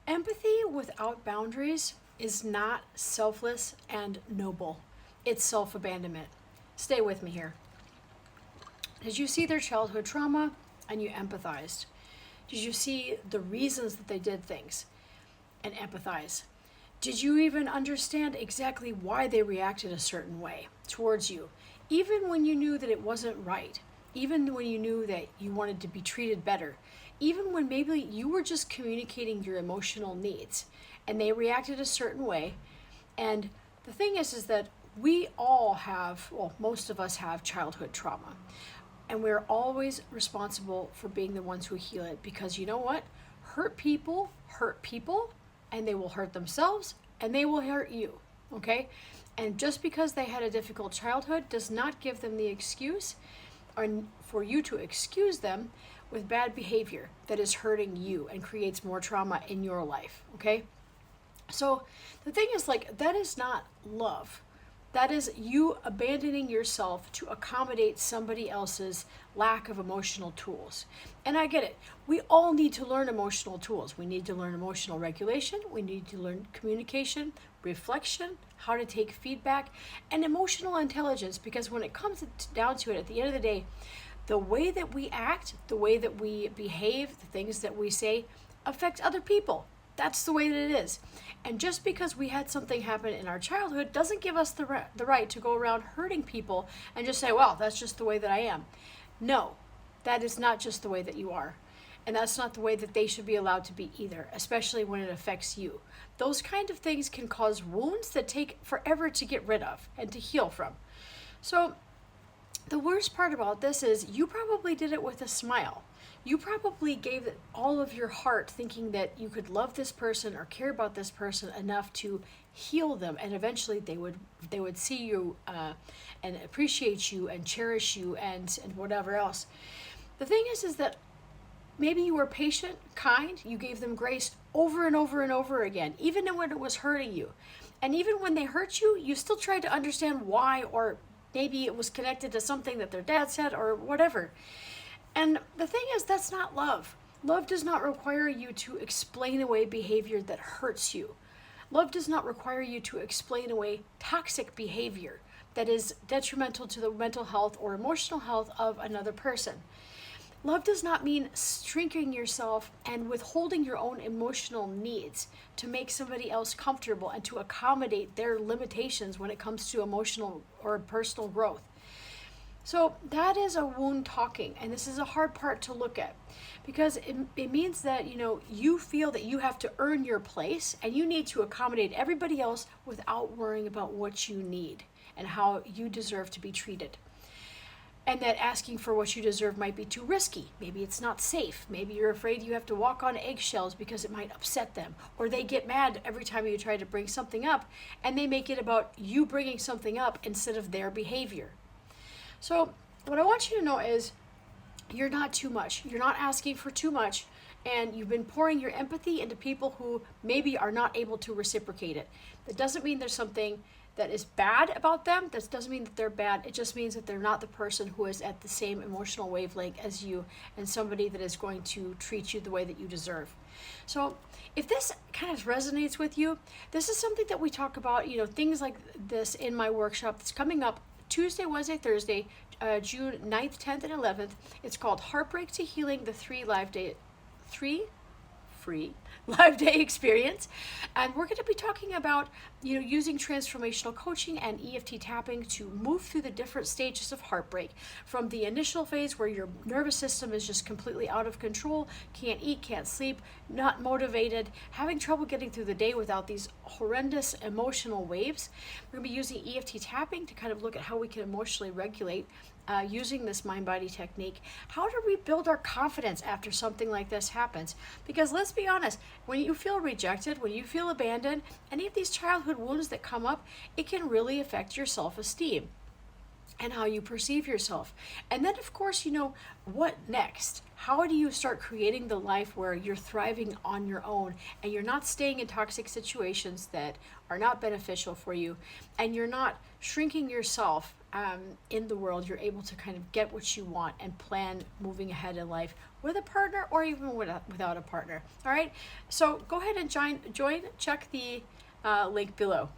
Empathy without boundaries is not selfless and noble. It's self-abandonment. Stay with me here. Did you see their childhood trauma and you empathized? Did you see the reasons that they did things and empathize? Did you even understand exactly why they reacted a certain way towards you? Even when you knew that it wasn't right, even when you knew that you wanted to be treated better, even when maybe you were just communicating your emotional needs and they reacted a certain way. And the thing is that we all have, well, most of us have childhood trauma. And we're always responsible for being the ones who heal it, because you know what? Hurt people, and they will hurt themselves and they will hurt you. Okay? And just because they had a difficult childhood does not give them the excuse or for you to excuse them with bad behavior that is hurting you and creates more trauma in your life. Okay? So the thing is, like, that is not love. That is you abandoning yourself to accommodate somebody else's lack of emotional tools. And I get it. We all need to learn emotional tools. We need to learn emotional regulation. We need to learn communication, reflection, how to take feedback, and emotional intelligence. Because when it comes down to it, at the end of the day, the way that we act, the way that we behave, the things that we say affect other people. That's the way that it is. And just because we had something happen in our childhood doesn't give us the right to go around hurting people and just say, well, that's just the way that I am. No, that is not just the way that you are. And that's not the way that they should be allowed to be either, especially when it affects you. Those kind of things can cause wounds that take forever to get rid of and to heal from. So the worst part about this is you probably did it with a smile. You probably gave it all of your heart thinking that you could love this person or care about this person enough to heal them, and eventually they would see you and appreciate you and cherish you and whatever else. The thing is that maybe you were patient, kind, you gave them grace over and over and over again, even when it was hurting you. And even when they hurt you, you still tried to understand why, or maybe it was connected to something that their dad said or whatever. And the thing is, that's not love. Love does not require you to explain away behavior that hurts you. Love does not require you to explain away toxic behavior that is detrimental to the mental health or emotional health of another person. Love does not mean shrinking yourself and withholding your own emotional needs to make somebody else comfortable and to accommodate their limitations when it comes to emotional or personal growth. So that is a wound talking, and this is a hard part to look at, because it means that you feel that you have to earn your place and you need to accommodate everybody else without worrying about what you need and how you deserve to be treated. And that asking for what you deserve might be too risky. Maybe it's not safe. Maybe you're afraid you have to walk on eggshells because it might upset them. Or they get mad every time you try to bring something up, and they make it about you bringing something up instead of their behavior. So what I want you to know is you're not too much. You're not asking for too much, and you've been pouring your empathy into people who maybe are not able to reciprocate it. That doesn't mean there's something that is bad about them. That doesn't mean that they're bad. It just means that they're not the person who is at the same emotional wavelength as you, and somebody that is going to treat you the way that you deserve. So if this kind of resonates with you, this is something that we talk about, things like this in my workshop that's coming up Tuesday, Wednesday, Thursday, June 9th, 10th, and 11th. It's called Heartbreak to Healing, the free live day experience. And we're going to be talking about, using transformational coaching and EFT tapping to move through the different stages of heartbreak, from the initial phase where your nervous system is just completely out of control, can't eat, can't sleep, not motivated, having trouble getting through the day without these horrendous emotional waves. We're going to be using EFT tapping to kind of look at how we can emotionally regulate using this mind-body technique, how to rebuild our confidence after something like this happens. Because let's be honest, when you feel rejected, when you feel abandoned, any of these childhood wounds that come up, it can really affect your self-esteem and how you perceive yourself. And then, of course, what next? How do you start creating the life where you're thriving on your own and you're not staying in toxic situations that are not beneficial for you, and you're not shrinking yourself in the world? You're able to kind of get what you want and plan moving ahead in life with a partner or even without a partner. All right. So go ahead and join. Check the link below.